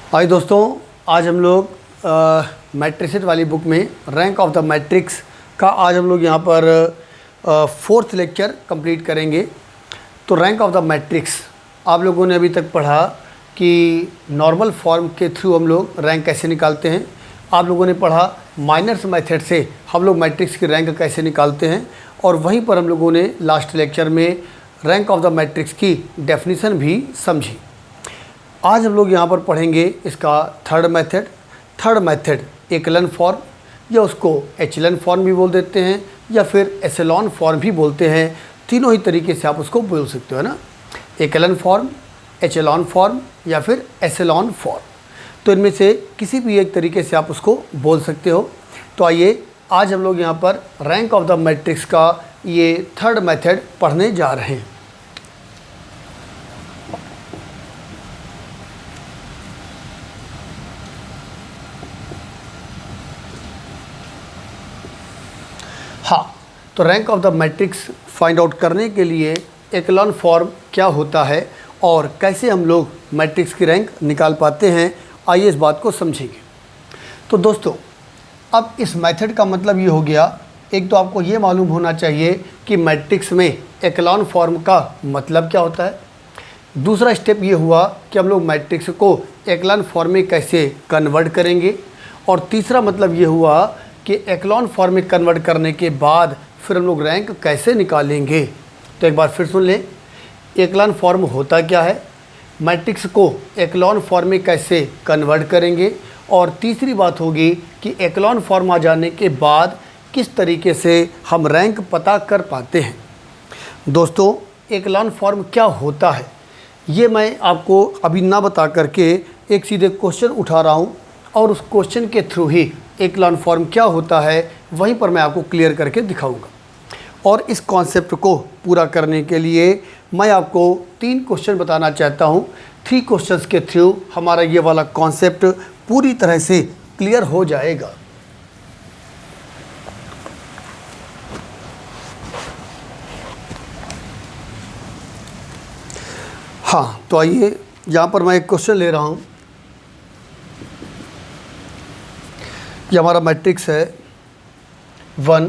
हाय दोस्तों, आज हम लोग मैट्रिसेस वाली बुक में रैंक ऑफ द मैट्रिक्स का आज हम लोग यहाँ पर फोर्थ लेक्चर कंप्लीट करेंगे। तो रैंक ऑफ द मैट्रिक्स आप लोगों ने अभी तक पढ़ा कि नॉर्मल फॉर्म के थ्रू हम लोग रैंक कैसे निकालते हैं। आप लोगों ने पढ़ा माइनर्स मेथड से हम लोग मैट्रिक्स की रैंक कैसे निकालते हैं, और वहीं पर हम लोगों ने लास्ट लेक्चर में रैंक ऑफ द मैट्रिक्स की डेफिनेशन भी समझी। आज हम लोग यहाँ पर पढ़ेंगे इसका थर्ड मेथड एकलन फॉर्म, या उसको एचलन फॉर्म भी बोल देते हैं, या फिर एसेलॉन फॉर्म भी बोलते हैं। तीनों ही तरीके से आप उसको बोल सकते हो ना, एकलन फॉर्म, एचलॉन फॉर्म या फिर एसेलॉन फॉर्म। तो इनमें से किसी भी एक तरीके से आप उसको बोल सकते हो। तो आइए आज हम लोग यहाँ पर रैंक ऑफ द मैट्रिक्स का ये थर्ड मेथड पढ़ने जा रहे हैं। हाँ, तो rank of the matrix find out करने के लिए एकलॉन फॉर्म क्या होता है और कैसे हम लोग मैट्रिक्स की रैंक निकाल पाते हैं, आइए इस बात को समझेंगे। तो दोस्तों, अब इस मेथड का मतलब ये हो गया, एक तो आपको ये मालूम होना चाहिए कि मैट्रिक्स में एकलॉन फॉर्म का मतलब क्या होता है। दूसरा स्टेप ये हुआ कि हम लोग मैट्रिक्स को एकलॉन फॉर्म में कैसे कन्वर्ट करेंगे, और तीसरा मतलब ये हुआ कि एकलॉन फॉर्म में कन्वर्ट करने के बाद फिर हम लोग रैंक कैसे निकालेंगे। तो एक बार फिर सुन लें, एकलॉन फॉर्म होता क्या है, मैट्रिक्स को एकलॉन फॉर्म में कैसे कन्वर्ट करेंगे, और तीसरी बात होगी कि एकलॉन फॉर्म आ जाने के बाद किस तरीके से हम रैंक पता कर पाते हैं। दोस्तों, एकलॉन फॉर्म क्या होता है ये मैं आपको अभी ना बता करके एक सीधे क्वेश्चन उठा रहा हूँ, और उस क्वेश्चन के थ्रू ही एकलॉन फॉर्म क्या होता है वहीं पर मैं आपको क्लियर करके दिखाऊंगा। और इस कॉन्सेप्ट को पूरा करने के लिए मैं आपको 3 क्वेश्चन बताना चाहता हूं। 3 क्वेश्चंस के थ्रू हमारा ये वाला कॉन्सेप्ट पूरी तरह से क्लियर हो जाएगा। हाँ, तो आइए यहाँ पर मैं एक क्वेश्चन ले रहा हूँ। ये हमारा मैट्रिक्स है 1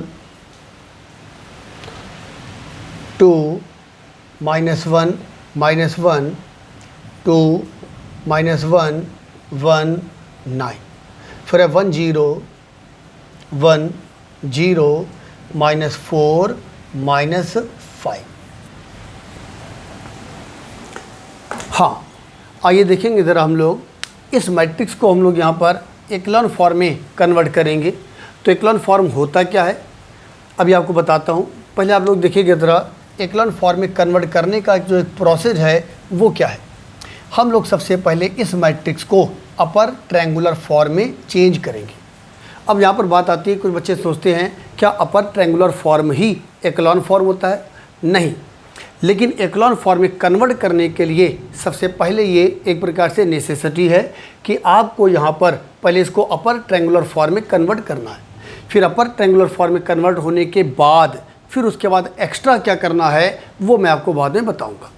2 -1 -1 2 -1 1 9, फिर है 1 0 1 0 -4 -5। हाँ, आइए देखेंगे ज़रा हम लोग इस मैट्रिक्स को हम लोग यहाँ पर एकलॉन फॉर्म में कन्वर्ट करेंगे। तो एकलॉन फॉर्म होता क्या है अभी आपको बताता हूँ। पहले आप लोग देखिएगा ज़रा एकलॉन फॉर्म में कन्वर्ट करने का जो एक प्रोसेस है वो क्या है। हम लोग सबसे पहले इस मैट्रिक्स को अपर ट्रायंगुलर फॉर्म में चेंज करेंगे। अब यहाँ पर बात आती है, कुछ बच्चे सोचते हैं क्या अपर ट्रायंगुलर फॉर्म ही एकलॉन फॉर्म होता है? नहीं, लेकिन एकलॉन फॉर्म में कन्वर्ट करने के लिए सबसे पहले ये एक प्रकार से नेसेसिटी है कि आपको यहाँ पर पहले इसको अपर ट्रायंगुलर फॉर्म में कन्वर्ट करना है। फिर अपर ट्रायंगुलर फॉर्म में कन्वर्ट होने के बाद फिर उसके बाद एक्स्ट्रा क्या करना है वो मैं आपको बाद में बताऊँगा।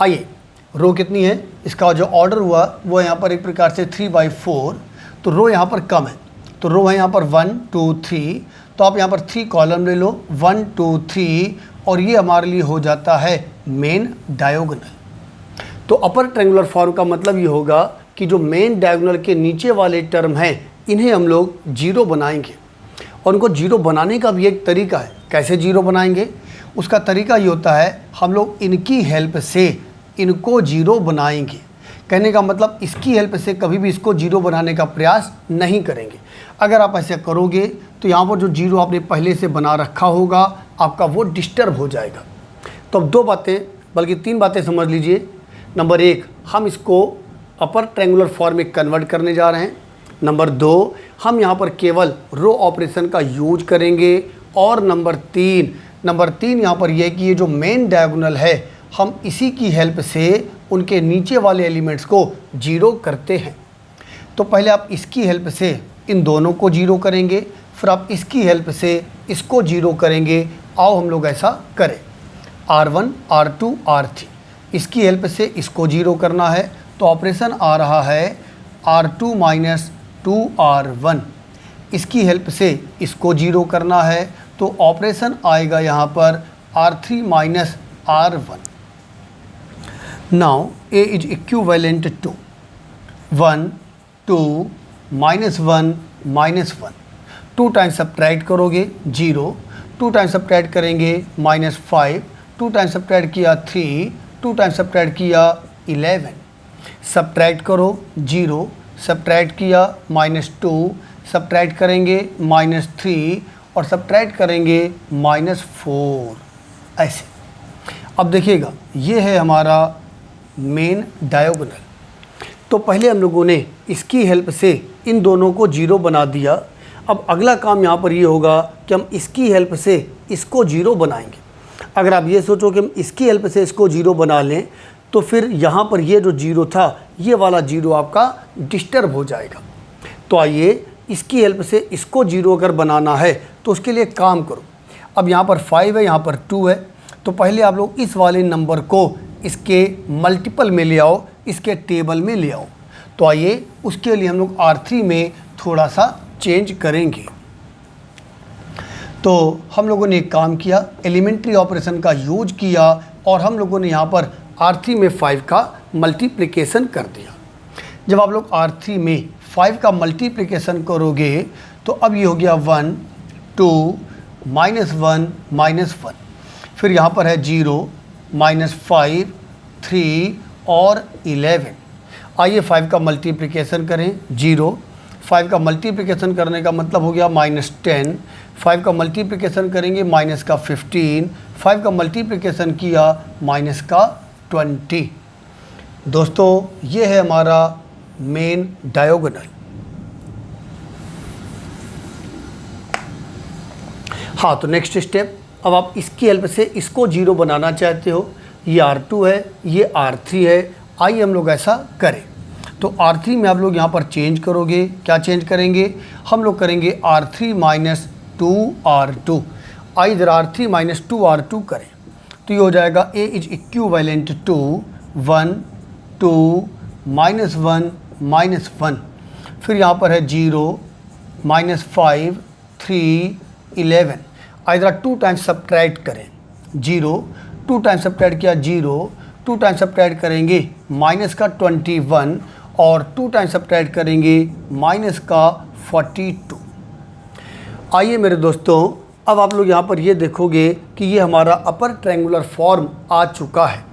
आइए, रो कितनी है, इसका जो ऑर्डर हुआ वो यहाँ पर एक प्रकार से 3/4, तो रो यहाँ पर कम है, तो रो है यहाँ पर 1 2 3, तो आप यहाँ पर 3 कॉलम ले लो 1 2 3, और ये हमारे लिए हो जाता है मेन डायगोनल। तो अपर ट्रायंगुलर फॉर्म का मतलब ये होगा कि जो मेन डायगोनल के नीचे वाले टर्म हैं इन्हें हम लोग 0 बनाएंगे। और उनको 0 बनाने का भी एक तरीका है। कैसे 0 बनाएंगे, उसका तरीका ये होता है हम लोग इनकी हेल्प से इनको 0 बनाएंगे। कहने का मतलब इसकी हेल्प से कभी भी इसको 0 बनाने का प्रयास नहीं करेंगे। अगर आप ऐसे करोगे तो यहाँ पर जो 0 आपने पहले से बना रखा होगा आपका वो डिस्टर्ब हो जाएगा। तो अब 2 बातें बल्कि 3 बातें समझ लीजिए। नंबर 1, हम इसको अपर ट्रायंगुलर फॉर्म में कन्वर्ट करने जा रहे हैं। नंबर 2, हम यहाँ पर केवल रो ऑपरेशन का यूज करेंगे। और नंबर 3 यहाँ पर यह कि ये जो मेन डायगोनल है हम इसी की हेल्प से उनके नीचे वाले एलिमेंट्स को 0 करते हैं। तो पहले आप इसकी हेल्प से इन दोनों को 0 करेंगे, फिर आप इसकी हेल्प से इसको 0 करेंगे। आओ हम लोग ऐसा करें। R1 R2 R3, इसकी हेल्प से इसको 0 करना है, तो ऑपरेशन आ रहा है R2 माइनस 2R1, इसकी हेल्प से इसको जीरो करना है तो ऑपरेशन आएगा यहाँ पर R3 minus R1। Now A is equivalent to 1 2 minus 1 minus 1, 2 times subtract करोगे 0, 2 टाइम्स सब्ट्रैक्ट करेंगे -5, 2 टाइम्स सब्ट्रैक्ट किया 3, 2 टाइम्स सब्ट्रैक्ट किया 11, सब्ट्रैक्ट करो 0, सब्ट्रैक्ट किया -2, सब्ट्रैक्ट करेंगे -3 और सब्ट्रैक्ट करेंगे -4, ऐसे। अब देखिएगा ये है हमारा मेन डायगोनल। तो पहले हम लोगों ने इसकी हेल्प से इन दोनों को 0 बना दिया। अब अगला काम यहाँ पर ये होगा कि हम इसकी हेल्प से इसको 0 बनाएंगे। अगर आप ये सोचो कि हम इसकी हेल्प से इसको 0 बना लें तो फिर यहाँ पर ये जो 0 था ये वाला 0 आपका डिस्टर्ब हो जाएगा। तो आइए इसकी हेल्प से इसको 0 अगर बनाना है तो उसके लिए काम करो। अब यहाँ पर 5 है, यहाँ पर 2 है, तो पहले आप लोग इस वाले नंबर को इसके मल्टीपल में ले आओ, इसके टेबल में ले आओ। तो आइए उसके लिए हम लोग R3 में थोड़ा सा चेंज करेंगे। तो हम लोगों ने एक काम किया, एलिमेंट्री ऑपरेशन का यूज किया और हम लोगों ने यहाँ पर R3 में 5 का मल्टीप्लिकेशन कर दिया। जब आप लोग R3 में 5 का मल्टीप्लिकेशन करोगे तो अब ये हो गया 1 2 -1 -1, फिर यहाँ पर है 0 -5 3 और 11। आइए 5 का मल्टीप्लिकेशन करें 0, 5 का मल्टीप्लिकेशन करने का मतलब हो गया -10, 5 का मल्टीप्लिकेशन करेंगे माइनस का 15, 5 का मल्टीप्लिकेशन किया माइनस का 20। दोस्तों ये है हमारा मेन डायगोनल। हाँ, तो नेक्स्ट स्टेप, अब आप इसकी हेल्प से इसको 0 बनाना चाहते हो। ये R2 है, ये R3 है, आइए हम लोग ऐसा करें। तो R3 में आप लोग यहाँ पर चेंज करोगे, क्या चेंज करेंगे? हम लोग करेंगे R3 माइनस 2R2। आइए इधर R3 माइनस 2R2 करें तो ये हो जाएगा A इज इक्विवेलेंट टू 1 2 -1 -1, फिर यहाँ पर है 0 -5 3 11। इधर 2 टाइम्स सब्ट्रैक्ट करें 0, 2 टाइम्स सब्ट्रैक्ट किया 0, 2 टाइम्स सब्ट्रैक्ट करेंगे माइनस का 21 और 2 टाइम्स सब्ट्रैक्ट करेंगे माइनस का 42। आइए मेरे दोस्तों, अब आप लोग यहाँ पर ये देखोगे कि ये हमारा अपर ट्रायंगुलर फॉर्म आ चुका है,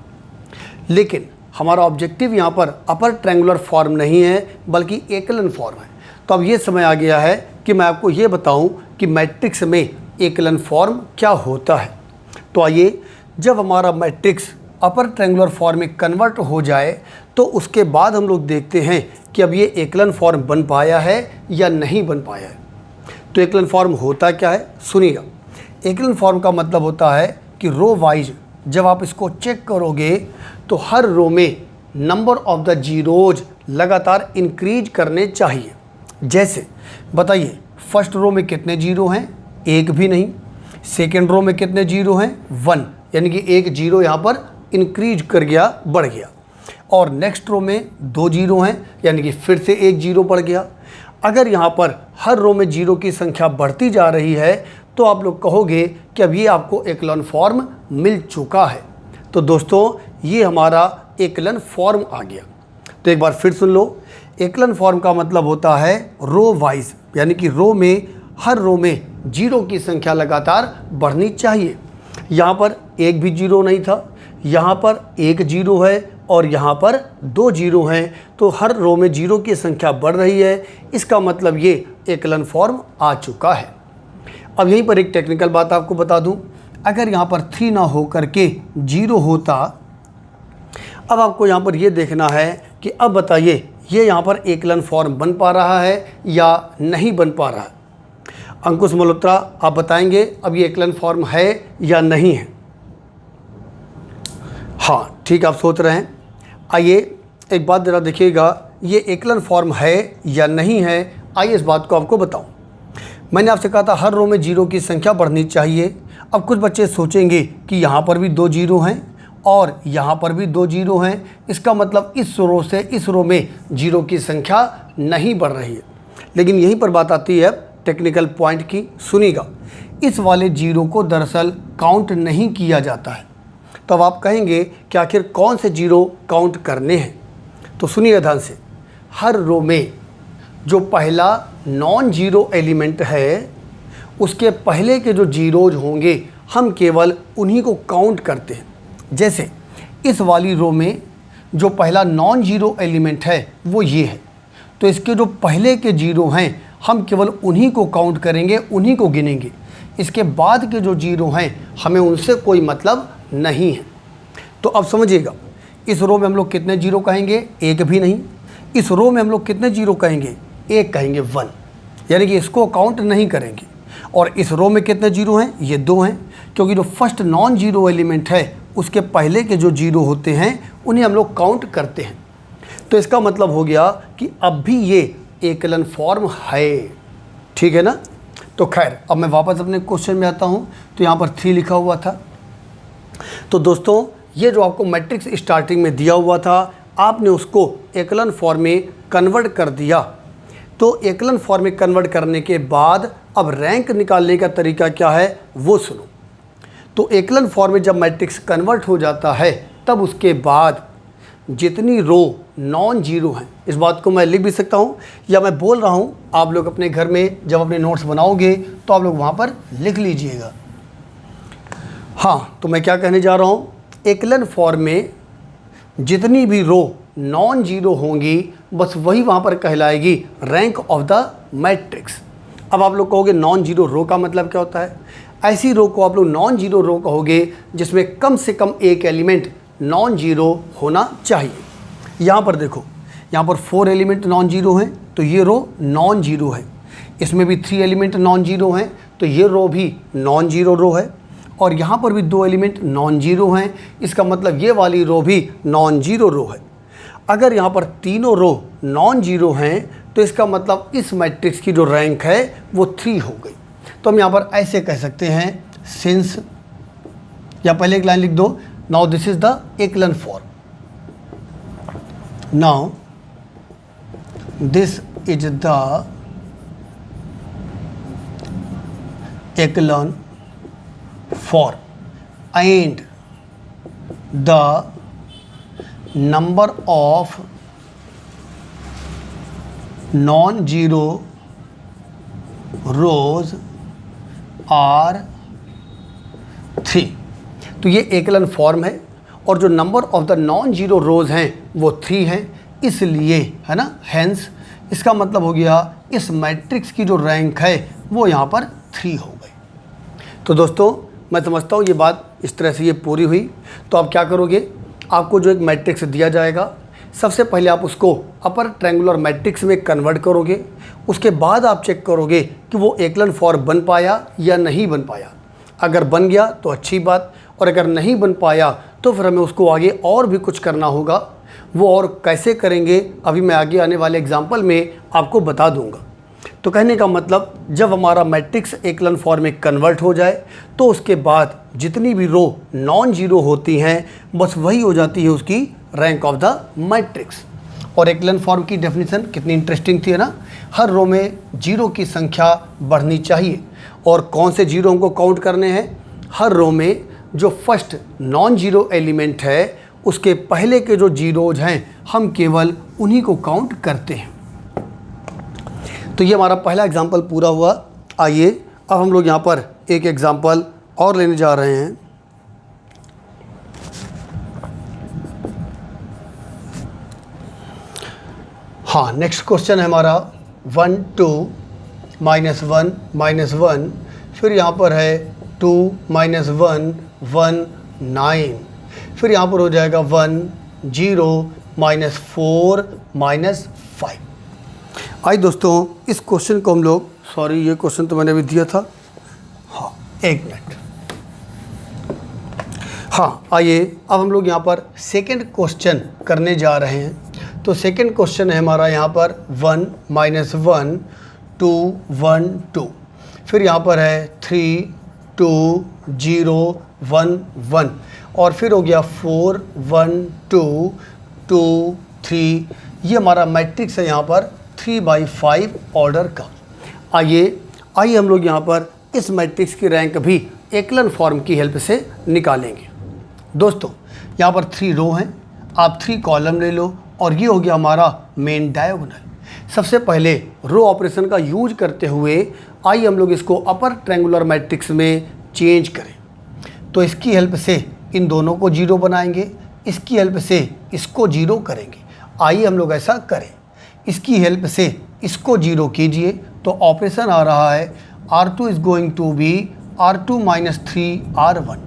लेकिन हमारा ऑब्जेक्टिव यहाँ पर अपर ट्रायंगुलर फॉर्म नहीं है बल्कि एकलन फॉर्म है। तो अब ये समय आ गया है कि मैं आपको ये बताऊँ कि मैट्रिक्स में एकलन फॉर्म क्या होता है। तो आइए, जब हमारा मैट्रिक्स अपर ट्रायंगुलर फॉर्म में कन्वर्ट हो जाए तो उसके बाद हम लोग देखते हैं कि अब ये एकलन फॉर्म बन पाया है या नहीं बन पाया है। तो एकलन फॉर्म होता क्या है, सुनिएगा। एकलन फॉर्म का मतलब होता है कि रो वाइज जब आप इसको चेक करोगे तो हर रो में नंबर ऑफ द जीरोज लगातार इंक्रीज करने चाहिए। जैसे बताइए, फर्स्ट रो में कितने जीरो हैं? एक भी नहीं। सेकेंड रो में कितने जीरो हैं? 1, यानी कि एक जीरो यहाँ पर इंक्रीज कर गया, बढ़ गया। और नेक्स्ट रो में 2 जीरो हैं, यानी कि फिर से एक जीरो बढ़ गया। अगर यहाँ पर हर रो में जीरो की संख्या बढ़ती जा रही है तो आप लोग कहोगे कि अब ये आपको एकलन फॉर्म मिल चुका है। तो दोस्तों ये हमारा एकलन फॉर्म आ गया। तो एक बार फिर सुन लो, एकलन फॉर्म का मतलब होता है रो वाइज, यानी कि रो में हर रो में जीरो की संख्या लगातार बढ़नी चाहिए। यहाँ पर एक भी जीरो नहीं था, यहाँ पर एक जीरो है और यहाँ पर 2 जीरो हैं, तो हर रो में जीरो की संख्या बढ़ रही है। इसका मतलब ये एकलन फॉर्म आ चुका है। अब यहीं पर एक टेक्निकल बात आपको बता दूं, अगर यहाँ पर 3 ना हो करके 0 होता, अब आपको यहाँ पर ये देखना है कि अब बताइए ये यहाँ पर एकलन फॉर्म बन पा रहा है या नहीं बन पा रहा है। अंकुश मल्होत्रा आप बताएंगे अब ये एकलन फॉर्म है या नहीं है? हाँ ठीक, आप सोच रहे हैं। आइए एक बात ज़रा देखिएगा, ये एकलन फॉर्म है या नहीं है। आइए इस बात को आपको बताऊं। मैंने आपसे कहा था हर रो में जीरो की संख्या बढ़नी चाहिए। अब कुछ बच्चे सोचेंगे कि यहाँ पर भी 2 जीरो हैं और यहाँ पर भी 2 जीरो हैं, इसका मतलब इस रो से इस रो में जीरो की संख्या नहीं बढ़ रही है। लेकिन यहीं पर बात आती है टेक्निकल पॉइंट की, सुनिएगा। इस वाले जीरो को दरअसल काउंट नहीं किया जाता है। तो अब आप कहेंगे कि आखिर कौन से जीरो काउंट करने हैं, तो सुनिए ध्यान से। हर रो में जो पहला नॉन जीरो एलिमेंट है उसके पहले के जो जीरोज होंगे हम केवल उन्हीं को काउंट करते हैं। जैसे इस वाली रो में जो पहला नॉन जीरो एलिमेंट है वो ये है, तो इसके जो पहले के जीरो हैं हम केवल उन्हीं को काउंट करेंगे, उन्हीं को गिनेंगे। इसके बाद के जो जीरो हैं हमें उनसे कोई मतलब नहीं है। तो अब समझिएगा, इस रो में हम लोग कितने जीरो कहेंगे? एक भी नहीं। इस रो में हम लोग कितने जीरो कहेंगे? एक कहेंगे, 1, यानी कि इसको काउंट नहीं करेंगे। और इस रो में कितने जीरो हैं? ये 2 हैं, क्योंकि जो फर्स्ट नॉन जीरो एलिमेंट है उसके पहले के जो जीरो होते हैं उन्हें हम लोग काउंट करते हैं। तो इसका मतलब हो गया कि अब भी ये एकलन फॉर्म है, ठीक है ना। तो खैर अब मैं वापस अपने क्वेश्चन में आता हूँ। तो यहाँ पर 3 लिखा हुआ था। तो दोस्तों ये जो आपको मैट्रिक्स स्टार्टिंग में दिया हुआ था आपने उसको एकलन फॉर्म में कन्वर्ट कर दिया। तो एकलन फॉर्म में कन्वर्ट करने के बाद अब रैंक निकालने का तरीका क्या है वो सुनो। तो एकलन फॉर्म में जब मैट्रिक्स कन्वर्ट हो जाता है तब उसके बाद जितनी रो नॉन जीरो हैं, इस बात को मैं लिख भी सकता हूँ या मैं बोल रहा हूँ, आप लोग अपने घर में जब अपने नोट्स बनाओगे तो आप लोग वहाँ पर लिख लीजिएगा। हाँ, तो मैं क्या कहने जा रहा हूँ, एकलन फॉर्म में जितनी भी रो नॉन जीरो होंगी बस वही वहाँ पर कहलाएगी रैंक ऑफ द मैट्रिक्स। अब आप लोग कहोगे नॉन जीरो रो का मतलब क्या होता है? ऐसी रो को आप लोग नॉन जीरो रो कहोगे जिसमें कम से कम एक एलिमेंट नॉन जीरो होना चाहिए। यहाँ पर देखो, यहाँ पर 4 एलिमेंट नॉन जीरो हैं तो ये रो नॉन जीरो है। इसमें भी 3 एलिमेंट नॉन जीरो हैं तो ये रो भी नॉन जीरो रो है। और यहाँ पर भी 2 एलिमेंट नॉन जीरो हैं, इसका मतलब ये वाली रो भी नॉन जीरो रो है। अगर यहाँ पर तीनों रो नॉन जीरो हैं तो इसका मतलब इस मैट्रिक्स की जो रैंक है वो 3 हो गई। तो हम यहाँ पर ऐसे कह सकते हैं, सिंस, या पहले एक लाइन लिख दो, now this is the echelon form. Now this is the echelon form and the number of non-zero rows are 3। तो ये एकलन फॉर्म है और जो number of the non zero रोज हैं वो 3 हैं, इसलिए है ना, हेंस इसका मतलब हो गया इस मैट्रिक्स की जो रैंक है वो यहाँ पर 3 हो गई। तो दोस्तों मैं समझता हूँ ये बात इस तरह से ये पूरी हुई। तो आप क्या करोगे, आपको जो एक मैट्रिक्स दिया जाएगा सबसे पहले आप उसको अपर ट्रायंगुलर मैट्रिक्स में कन्वर्ट करोगे। उसके बाद आप चेक करोगे कि वो एकलन फॉर्म बन पाया या नहीं बन पाया। अगर बन गया तो अच्छी बात, और अगर नहीं बन पाया तो फिर हमें उसको आगे और भी कुछ करना होगा। वो और कैसे करेंगे अभी मैं आगे आने वाले एग्जाम्पल में आपको बता दूँगा। तो कहने का मतलब जब हमारा मैट्रिक्स एकलन फॉर्म में कन्वर्ट हो जाए तो उसके बाद जितनी भी रो नॉन जीरो होती हैं बस वही हो जाती है उसकी रैंक ऑफ द मैट्रिक्स। और एकलन फॉर्म की डेफिनेशन कितनी इंटरेस्टिंग थी, है ना। हर रो में जीरो की संख्या बढ़नी चाहिए। और कौन से जीरो हमको काउंट करने हैं? हर रो में जो फर्स्ट नॉन जीरो एलिमेंट है उसके पहले के जो जीरोज हैं हम केवल उन्हीं को काउंट करते हैं। तो ये हमारा पहला एग्जाम्पल पूरा हुआ। आइए अब हम लोग यहाँ पर एक एग्जाम्पल और लेने जा रहे हैं। हाँ, नेक्स्ट क्वेश्चन है हमारा 1 2 -1 -1, फिर यहाँ पर है 2 -1 1 9, फिर यहाँ पर हो जाएगा 1 0 -4 -5। आइए दोस्तों इस क्वेश्चन को हम लोग, सॉरी ये क्वेश्चन तो मैंने अभी दिया था, हाँ एक मिनट। हाँ आइए अब हम लोग यहाँ पर सेकंड क्वेश्चन करने जा रहे हैं। तो सेकंड क्वेश्चन है हमारा यहाँ पर 1 -1 2 1 2, फिर यहाँ पर है 3 2 0 1 1, और फिर हो गया 4 1 2 2 3। ये हमारा मैट्रिक्स है यहाँ पर 3/5 ऑर्डर का। आइए हम लोग यहाँ पर इस मैट्रिक्स की रैंक भी एकलन फॉर्म की हेल्प से निकालेंगे। दोस्तों यहाँ पर 3 रो हैं, आप 3 कॉलम ले लो और ये हो गया हमारा मेन डायगोनल। सबसे पहले रो ऑपरेशन का यूज करते हुए आइए हम लोग इसको अपर ट्रायंगुलर मैट्रिक्स में चेंज करें। तो इसकी हेल्प से इन दोनों को 0 बनाएंगे, इसकी हेल्प से इसको 0 करेंगे। आइए हम लोग ऐसा करें, इसकी हेल्प से इसको 0 कीजिए तो ऑपरेशन आ रहा है R2 is going to be R2 - 3R1।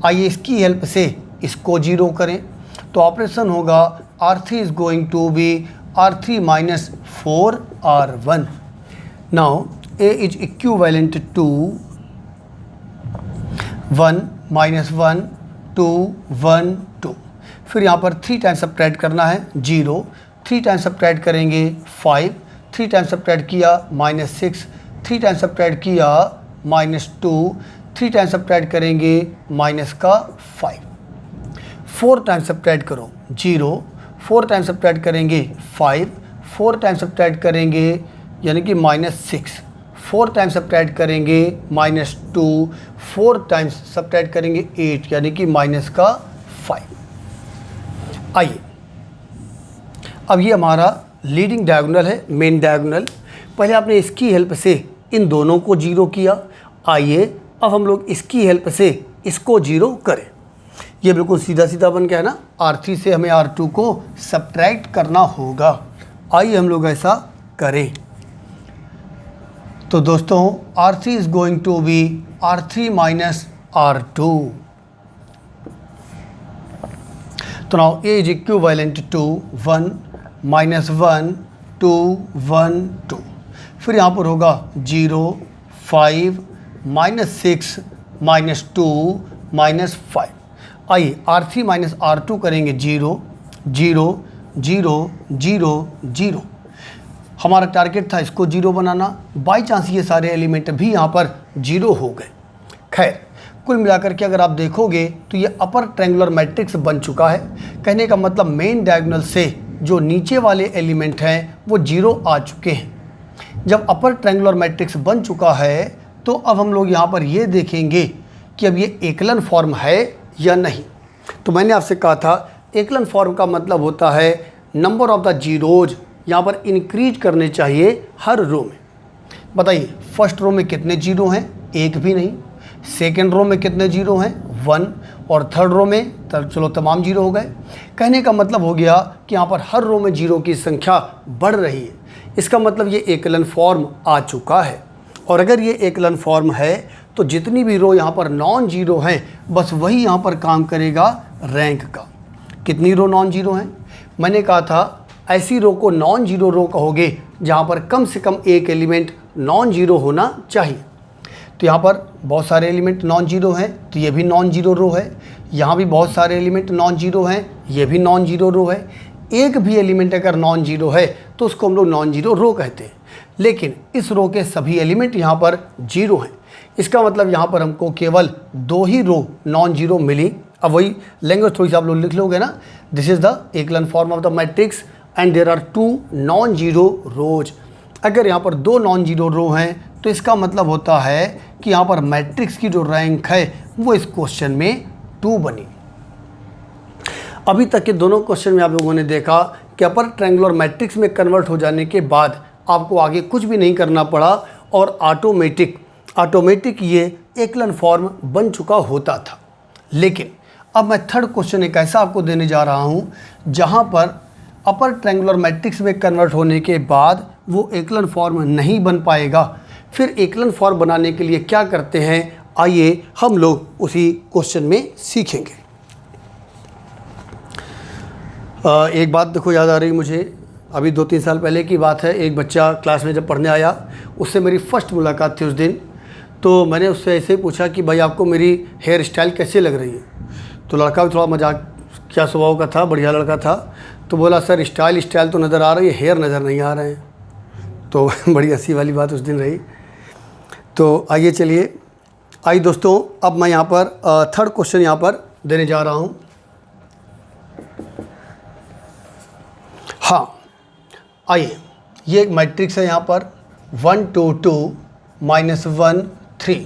आइए इसकी हेल्प से इसको 0 करें तो ऑपरेशन होगा R3 is going to be R3 - 4R1। Now A is equivalent to 1 - 1 2 1 2। फिर यहाँ पर 3 टाइम्स सब्ट्रैक्ट करना है 0, 3 टाइम्स सब्ट्रैक्ट करेंगे 5, 3 टाइम्स सब्ट्रैक्ट किया -6, 3 टाइम्स सब्ट्रैक्ट किया -2, 3 टाइम्स सब्ट्रैक्ट करेंगे -5। 4 टाइम्स सब्ट्रैक्ट करो 0, 4 टाइम्स सब्ट्रैक्ट करेंगे 5, 4 टाइम्स सब्ट्रैक्ट करेंगे यानी कि -6, 4 टाइम्स सब्ट्रैक्ट करेंगे -2, 4 टाइम्स सब्ट्रैक्ट करेंगे 8 यानी कि -5। आइए अब ये हमारा लीडिंग डायगोनल है, मेन डायगोनल। पहले आपने इसकी हेल्प से इन दोनों को 0 किया। आइए अब हम लोग इसकी हेल्प से इसको 0 करें। ये बिल्कुल सीधा सीधा बन गया है ना। R3 से हमें R2 को सब्ट्रैक्ट करना होगा। आइए हम लोग ऐसा करें। तो दोस्तों R3 is going to be R3 - R2। तो now A is equivalent to 1 - 1 2 1 2। फिर यहाँ पर होगा 0 5 -6 -2 -5। आइए R3 - R2 करेंगे 0 0 0 0 0। हमारा टारगेट था इसको 0 बनाना, बाई चांस ये सारे एलिमेंट भी यहाँ पर 0 हो गए। खैर कुल मिलाकर के अगर आप देखोगे तो ये अपर ट्रायंगुलर मैट्रिक्स बन चुका है। कहने का मतलब मेन डायगोनल से जो नीचे वाले एलिमेंट हैं वो 0 आ चुके हैं। जब अपर ट्रायंगुलर मैट्रिक्स बन चुका है तो अब हम लोग यहाँ पर ये देखेंगे कि अब ये एकलन फॉर्म है या नहीं। तो मैंने आपसे कहा था एकलन फॉर्म का मतलब होता है नंबर ऑफ द जीरोज यहाँ पर इंक्रीज करने चाहिए हर रो में। बताइए फर्स्ट रो में कितने 0 हैं? एक भी नहीं। सेकेंड रो में कितने 0 हैं? 1। और थर्ड रो में चलो तमाम 0 हो गए। कहने का मतलब हो गया कि यहाँ पर हर रो में 0 की संख्या बढ़ रही है। इसका मतलब ये एकलन फॉर्म आ चुका है। और अगर ये एकलन फॉर्म है तो जितनी भी रो यहाँ पर नॉन 0 हैं बस वही यहाँ पर काम करेगा रैंक का। कितनी रो नॉन 0 हैं? मैंने कहा था ऐसी रो को नॉन 0 रो कहोगे जहाँ पर कम से कम एक एलिमेंट नॉन 0 होना चाहिए। तो यहाँ पर बहुत सारे एलिमेंट नॉन 0 हैं तो ये भी नॉन 0 रो है। यहाँ भी बहुत सारे एलिमेंट नॉन 0 हैं, ये भी नॉन 0 रो है। एक भी एलिमेंट अगर नॉन 0 है तो उसको हम लोग नॉन 0 रो कहते हैं। लेकिन इस रो के सभी एलिमेंट यहाँ पर 0 हैं। इसका मतलब यहाँ पर हमको केवल 2 ही रो नॉन 0 मिली। अब वही लैंग्वेज थोड़ी सी आप लोग लिख लोगे ना, this is the echelon form of the matrix and there are 2 non 0 rows. अगर यहाँ पर 2 नॉन 0 रो हैं तो इसका मतलब होता है कि यहाँ पर मैट्रिक्स की जो रैंक है वो इस क्वेश्चन में 2 बनी। अभी तक के दोनों क्वेश्चन में आप लोगों ने देखा कि अपर ट्रायंगुलर मैट्रिक्स में कन्वर्ट हो जाने के बाद आपको आगे कुछ भी नहीं करना पड़ा और ऑटोमेटिक ये एकलन फॉर्म बन चुका होता था। लेकिन अब मैं थर्ड क्वेश्चन एक ऐसा आपको देने जा रहा हूँ जहाँ पर अपर ट्रायंगुलर मैट्रिक्स में कन्वर्ट होने के बाद वो एकलन फॉर्म नहीं बन पाएगा। फिर एकलन फॉर्म बनाने के लिए क्या करते हैं, आइए हम लोग उसी क्वेश्चन में सीखेंगे। एक बात देखो याद आ रही मुझे, अभी 2-3 साल पहले की बात है। एक बच्चा क्लास में जब पढ़ने आया, उससे मेरी फ़र्स्ट मुलाकात थी उस दिन। तो मैंने उससे ऐसे ही पूछा कि भाई आपको मेरी हेयर स्टाइल कैसे लग रही है। तो लड़का भी थोड़ा मजाक क्या स्वभाव का था, बढ़िया लड़का था। तो बोला सर स्टाइल तो नज़र आ रही है, हेयर नज़र नहीं आ रहे हैं। तो बड़ी हंसी वाली बात उस दिन रही। तो आइए चलिए, आइए दोस्तों अब मैं यहाँ पर थर्ड क्वेश्चन यहाँ पर देने जा रहा हूँ। हाँ आइए ये एक मैट्रिक्स है यहाँ पर 1 2 2 -1 3,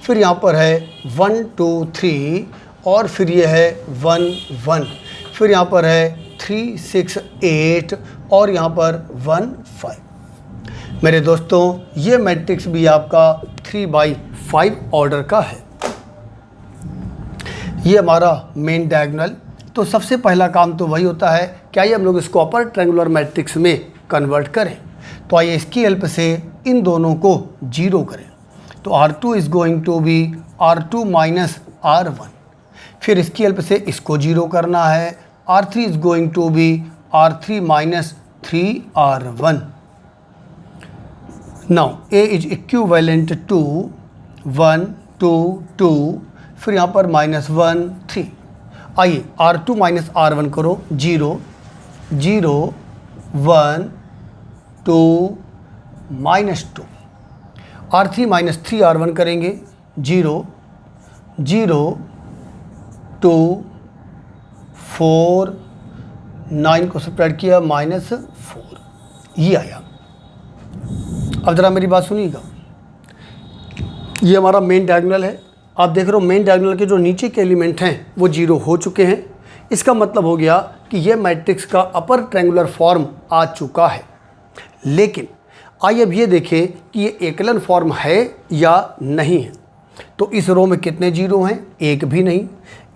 फिर यहाँ पर है 1 2 3 और फिर ये है 1 1, फिर यहाँ पर है 3 6 8 और यहाँ पर 1 5। मेरे दोस्तों ये मैट्रिक्स भी आपका 3/5 ऑर्डर का है। ये हमारा मेन डायगोनल। तो सबसे पहला काम तो वही होता है कि आइए हम लोग इसको अपर ट्रायंगुलर मैट्रिक्स में कन्वर्ट करें। तो आइए इसकी हेल्प से इन दोनों को जीरो करें। तो R2 is going to be R2 minus R1, फिर इसकी हेल्प से इसको जीरो करना है। R3 is going to be R3 minus 3R1। Now A is equivalent to 1 2 2, फिर यहाँ पर -1 3। आइए R2 माइनस R1 करो, 0 0 1 2 -2। R3 माइनस 3R1 करेंगे, 0 0 2 4 9 को सब्ट्रैक्ट किया -4, ये आया। अब ज़रा मेरी बात सुनिएगा, ये हमारा मेन डायगोनल है। आप देख रहे हो मेन डायगोनल के जो नीचे के एलिमेंट हैं वो जीरो हो चुके हैं। इसका मतलब हो गया कि ये मैट्रिक्स का अपर ट्रायंगुलर फॉर्म आ चुका है। लेकिन आइए अब ये देखें कि ये एकलन फॉर्म है या नहीं है। तो इस रो में कितने जीरो हैं? एक भी नहीं।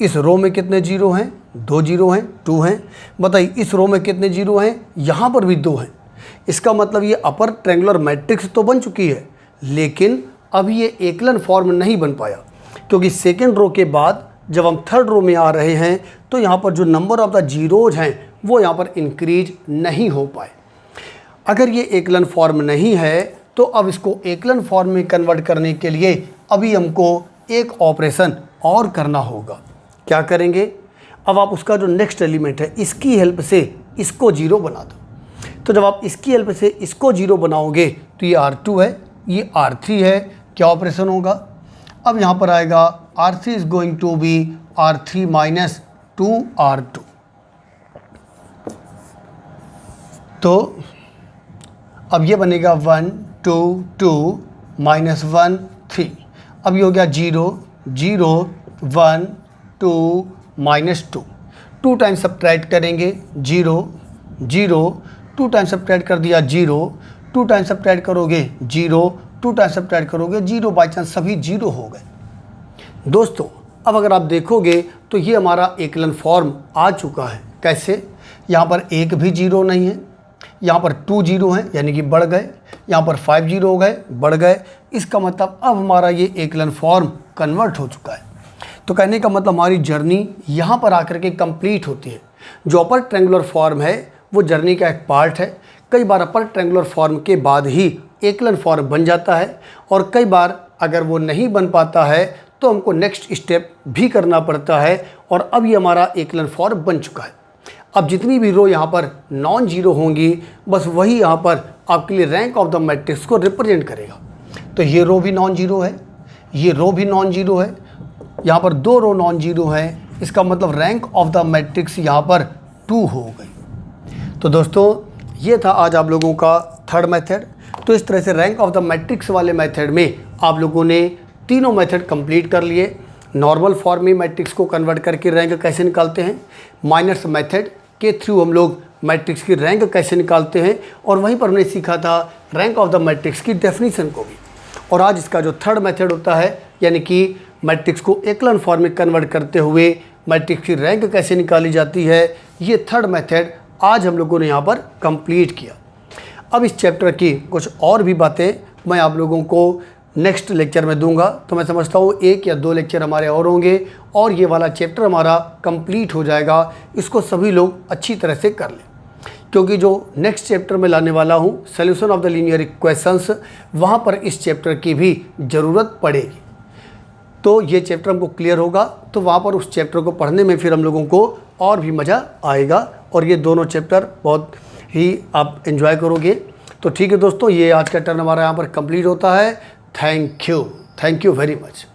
इस रो में कितने जीरो हैं? 2 जीरो हैं, 2 हैं। बताइए इस रो में कितने जीरो हैं? यहाँ पर भी 2 हैं। इसका मतलब ये अपर ट्रायंगुलर मैट्रिक्स तो बन चुकी है, लेकिन अभी ये एकलन फॉर्म नहीं बन पाया, क्योंकि सेकेंड रो के बाद जब हम थर्ड रो में आ रहे हैं तो यहाँ पर जो नंबर ऑफ द जीरोज हैं वो यहाँ पर इंक्रीज नहीं हो पाए। अगर ये एकलन फॉर्म नहीं है तो अब इसको एकलन फॉर्म में कन्वर्ट करने के लिए अभी हमको एक ऑपरेशन और करना होगा। क्या करेंगे? अब आप उसका जो नेक्स्ट एलिमेंट है इसकी हेल्प से इसको जीरो बना दो। तो जब आप इसकी हेल्प से इसको जीरो बनाओगे तो ये R2 है, ये R3 है। क्या ऑपरेशन होगा? अब यहाँ पर आएगा R3 is going to be R3 minus 2R2। तो अब ये बनेगा 1 2 2 -1 3। अब ये हो गया 0 0 1 2 -2। 2 टाइम्स सब्ट्रैक्ट करेंगे, 0 0 2 टाइम्स सब्ट्रैक्ट कर दिया 0, 2 टाइम्स सब्ट्रैक्ट करोगे 0, 2 टाइम्स सब्ट्रैक्ट करोगे 0, बाई चांस सभी 0 हो गए। दोस्तों अब अगर आप देखोगे तो ये हमारा एकलन फॉर्म आ चुका है। कैसे? यहाँ पर एक भी 0 नहीं है, यहाँ पर 2 0 हैं यानी कि बढ़ गए, यहाँ पर 5 0 हो गए, बढ़ गए। इसका मतलब अब हमारा ये एकलन फॉर्म कन्वर्ट हो चुका है। तो कहने का मतलब हमारी जर्नी यहाँ पर आकर के कंप्लीट होती है। जो अपर ट्रायंगुलर फॉर्म है वो जर्नी का एक पार्ट है। कई बार अपर ट्रायंगुलर फॉर्म के बाद ही एकलन फॉर्म बन जाता है, और कई बार अगर वो नहीं बन पाता है तो हमको नेक्स्ट स्टेप भी करना पड़ता है। और अब ये हमारा एकलन फॉर्म बन चुका है। अब जितनी भी रो यहाँ पर नॉन जीरो होंगी, बस वही यहाँ पर आपके लिए रैंक ऑफ द मैट्रिक्स को रिप्रेजेंट करेगा। तो ये रो भी नॉन जीरो है, ये रो भी नॉन जीरो है, यहाँ पर 2 रो नॉन जीरो हैं। इसका मतलब रैंक ऑफ द मैट्रिक्स यहाँ पर 2 हो गई। तो दोस्तों ये था आज आप लोगों का थर्ड मेथड। तो इस तरह से रैंक ऑफ द मैट्रिक्स वाले मेथड में आप लोगों ने तीनों मेथड कंप्लीट कर लिए। नॉर्मल फॉर्म में मैट्रिक्स को कन्वर्ट करके रैंक कैसे निकालते हैं, माइनस मेथड के थ्रू हम लोग मैट्रिक्स की रैंक कैसे निकालते हैं, और वहीं पर हमने सीखा था रैंक ऑफ द मैट्रिक्स की डेफिनेशन को भी। और आज इसका जो थर्ड मेथड होता है, यानी कि मैट्रिक्स को एकलन फॉर्म में कन्वर्ट करते हुए मैट्रिक्स की रैंक कैसे निकाली जाती है, ये थर्ड मेथड आज हम लोगों ने यहाँ पर कंप्लीट किया। अब इस चैप्टर की कुछ और भी बातें मैं आप लोगों को नेक्स्ट लेक्चर में दूंगा। तो मैं समझता हूँ 1 या 2 लेक्चर हमारे और होंगे और ये वाला चैप्टर हमारा कंप्लीट हो जाएगा। इसको सभी लोग अच्छी तरह से कर लें, क्योंकि जो नेक्स्ट चैप्टर में लाने वाला हूँ solution of the linear equations, वहाँ पर इस चैप्टर की भी ज़रूरत पड़ेगी। तो ये चैप्टर हमको क्लियर होगा तो वहाँ पर उस चैप्टर को पढ़ने में फिर हम लोगों को और भी मज़ा आएगा, और ये दोनों चैप्टर बहुत ही आप एंजॉय करोगे। तो ठीक है दोस्तों, ये आज का टर्न हमारा यहाँ पर कंप्लीट होता है। Thank you very much.